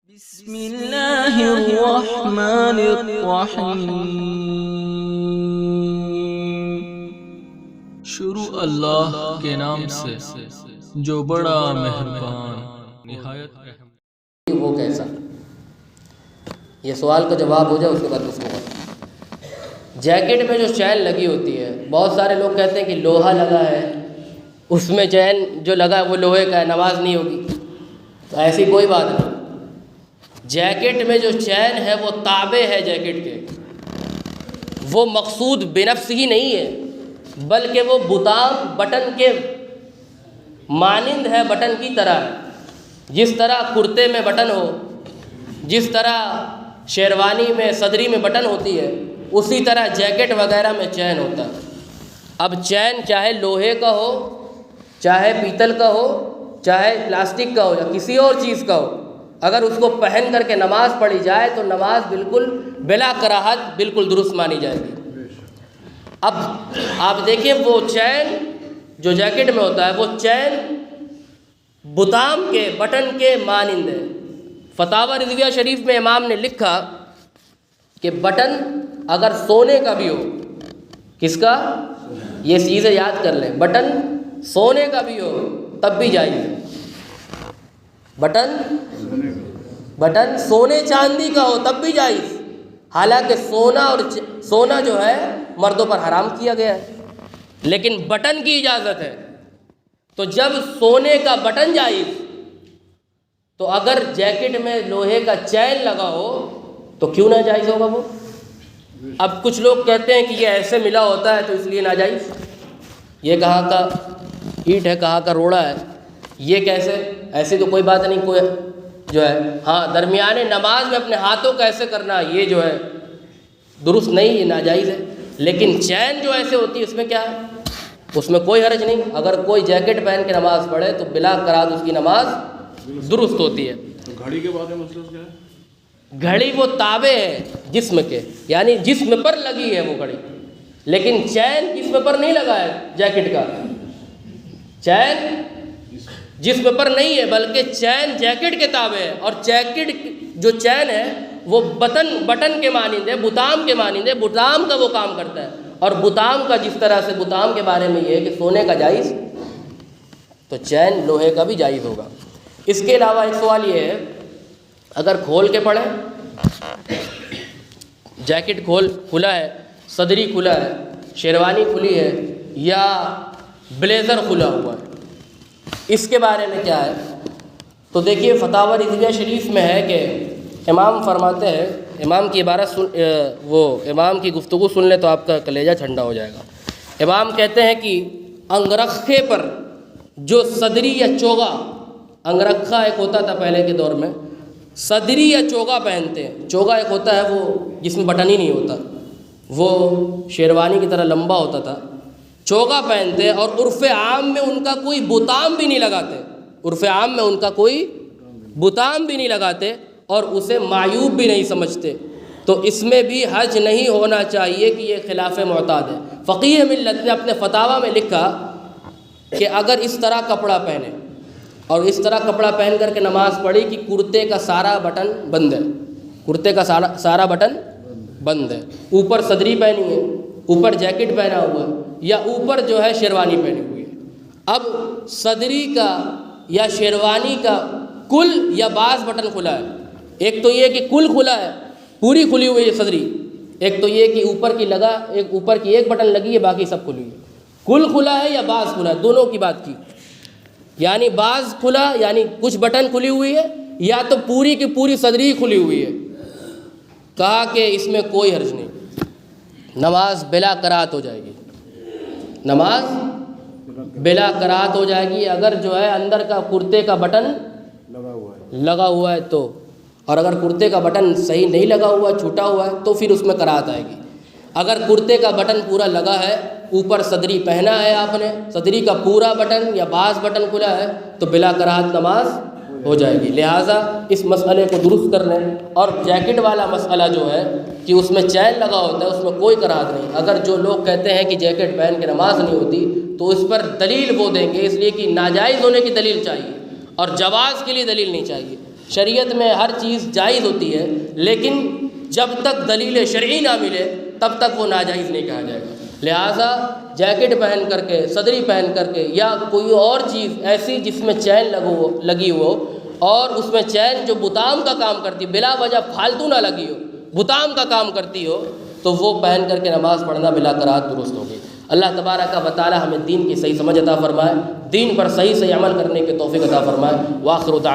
بسم اللہ الرحمن الرحیم۔ شروع اللہ کے نام سے جو بڑا مہربان نہایت رحم۔ وہ کیسا؟ یہ سوال کا جواب ہو جائے اس کے بعد اس کو جیکٹ میں جو چین لگی ہوتی ہے، بہت سارے لوگ کہتے ہیں کہ لوہا لگا ہے، اس میں چین جو لگا ہے وہ لوہے کا ہے، نماز نہیں ہوگی۔ تو ایسی کوئی بات نہیں۔ جیکٹ میں جو چین ہے وہ تابع ہے جیکٹ کے، وہ مقصود بنفس ہی نہیں ہے، بلکہ وہ بوتام بٹن کے مانند ہے، بٹن کی طرح ہے۔ جس طرح کرتے میں بٹن ہو، جس طرح شیروانی میں صدری میں بٹن ہوتی ہے، اسی طرح جیکٹ وغیرہ میں چین ہوتا ہے۔ اب چین چاہے لوہے کا ہو، چاہے پیتل کا ہو، چاہے پلاسٹک کا ہو یا کسی اور چیز کا ہو، اگر اس کو پہن کر کے نماز پڑھی جائے تو نماز بالکل بلا کراہت بالکل درست مانی جائے گی۔ اب آپ دیکھیں وہ چین جو جیکٹ میں ہوتا ہے، وہ چین بوتام کے بٹن کے مانند ہے۔ فتاوی رضویہ شریف میں امام نے لکھا کہ بٹن اگر سونے کا بھی ہو، کس کا؟ یہ چیزیں یاد کر لیں، بٹن سونے کا بھی ہو تب بھی جائز ہے۔ بٹن سونے چاندی کا ہو تب بھی جائز، حالانکہ سونا جو ہے مردوں پر حرام کیا گیا ہے، لیکن بٹن کی اجازت ہے۔ تو جب سونے کا بٹن جائز، تو اگر جیکٹ میں لوہے کا چین لگا ہو تو کیوں ناجائز ہوگا وہ؟ اب کچھ لوگ کہتے ہیں کہ یہ ایسے ملا ہوتا ہے تو اس لیے ناجائز، یہ کہاں کا اینٹ ہے، کہاں کا روڑا ہے، یہ کیسے؟ ایسی تو کوئی بات نہیں، کوئی جو ہے ہاں درمیانے نماز میں اپنے ہاتھوں کا ایسے کرنا، یہ جو ہے درست نہیں، یہ ناجائز ہے۔ لیکن چین جو ایسے ہوتی ہے اس میں کیا ہے؟ اس میں کوئی حرج نہیں، اگر کوئی جیکٹ پہن کے نماز پڑھے تو بلا کراہت اس کی نماز درست ہوتی ہے۔ تو گھڑی کے بارے میں مسئلہ کیا ہے؟ گھڑی وہ تابع ہے جسم کے، یعنی جسم پر لگی ہے وہ گھڑی، لیکن چین جسم پر نہیں لگا ہے۔ جیکٹ کا چین جسم پر نہیں ہے، بلکہ چین جیکٹ کے تابع ہے، اور جیکٹ جو چین ہے وہ بٹن کے مانند ہے، بوتام کے مانند ہے، بوتام کا وہ کام کرتا ہے۔ اور بوتام کا جس طرح سے بوتام کے بارے میں یہ ہے کہ سونے کا جائز، تو چین لوہے کا بھی جائز ہوگا۔ اس کے علاوہ ایک سوال یہ ہے، اگر کھول کے پڑھیں، جیکٹ کھلا ہے، صدری کھلا ہے، شیروانی کھلی ہے، یا بلیزر کھلا ہوا ہے، اس کے بارے میں کیا ہے؟ تو دیکھیے فتاوی رضویہ شریف میں ہے کہ امام فرماتے ہیں، امام کی عبارت امام کی گفتگو سن لیں تو آپ کا کلیجہ ٹھنڈا ہو جائے گا۔ امام کہتے ہیں کہ انگرکھے پر جو صدری یا چوغا، انگرکھا ایک ہوتا تھا پہلے کے دور میں، صدری یا چوغا پہنتے ہیں۔ چوغا ایک ہوتا ہے وہ جس میں بٹن ہی نہیں ہوتا، وہ شیروانی کی طرح لمبا ہوتا تھا، چوغا پہنتے ہیں، اور عرف عام میں ان کا کوئی بوتام بھی نہیں لگاتے، عرف عام میں ان کا کوئی بوتام بھی نہیں لگاتے، اور اسے معیوب بھی نہیں سمجھتے۔ تو اس میں بھی حرج نہیں ہونا چاہیے کہ یہ خلاف معتاد ہے۔ فقیہ ملت نے اپنے فتاوی میں لکھا کہ اگر اس طرح کپڑا پہنے اور اس طرح کپڑا پہن کر کے نماز پڑھی کہ کرتے کا سارا بٹن بند ہے، کرتے کا سارا بٹن بند ہے، اوپر صدری پہنی ہے، اوپر جیکٹ پہنا ہوا ہے، یا اوپر جو ہے شیروانی پہنی ہوئی ہے۔ اب صدری کا یا شیروانی کا کل یا بعض بٹن کھلا ہے، ایک تو یہ کہ کل کھلا ہے، پوری کھلی ہوئی ہے صدری، ایک تو یہ کہ اوپر کی ایک بٹن لگی ہے، باقی سب کھلی ہے۔ کل کھلا ہے یا بعض کھلا ہے، دونوں کی بات کی، یعنی بعض کھلا یعنی کچھ بٹن کھلی ہوئی ہے، یا تو پوری کی پوری صدری کھلی ہوئی ہے۔ کہا کہ اس میں کوئی حرج نہیں، نماز بلا کراہت ہو جائے گی، نماز بلا کراہت ہو جائے گی اگر جو ہے اندر کا کرتے کا بٹن لگا ہوا ہے تو، اور اگر کرتے کا بٹن صحیح نہیں لگا ہوا، چھوٹا ہوا ہے، تو پھر اس میں کراہت آئے گی۔ اگر کرتے کا بٹن پورا لگا ہے، اوپر صدری پہنا ہے آپ نے، صدری کا پورا بٹن یا بعض بٹن کھلا ہے، تو بلا کراہت نماز ہو جائے گی۔ لہٰذا اس مسئلے کو درست کر لیں۔ اور جیکٹ والا مسئلہ جو ہے کہ اس میں چین لگا ہوتا ہے، اس میں کوئی کراہت نہیں۔ اگر جو لوگ کہتے ہیں کہ جیکٹ پہن کے نماز نہیں ہوتی، تو اس پر دلیل وہ دیں گے، اس لیے کہ ناجائز ہونے کی دلیل چاہیے اور جواز کے لیے دلیل نہیں چاہیے۔ شریعت میں ہر چیز جائز ہوتی ہے، لیکن جب تک دلیل شرعی نہ ملے تب تک وہ ناجائز نہیں کہا جائے گا۔ لہٰذا جیکٹ پہن کر کے، صدری پہن کر کے، یا کوئی اور چیز ایسی جس میں چین لگی ہو اور اس میں چین جو بتام کا کام کرتی، بلا وجہ فالتو نہ لگی ہو، بتام کا کام کرتی ہو، تو وہ پہن کر کے نماز پڑھنا بلا قرات درست ہوگی۔ اللہ تبارک و تعالی ہمیں دین کی صحیح سمجھ عطا فرمائے، دین پر صحیح عمل کرنے کے توفیق عطا فرمائے۔ وآخر دعوانا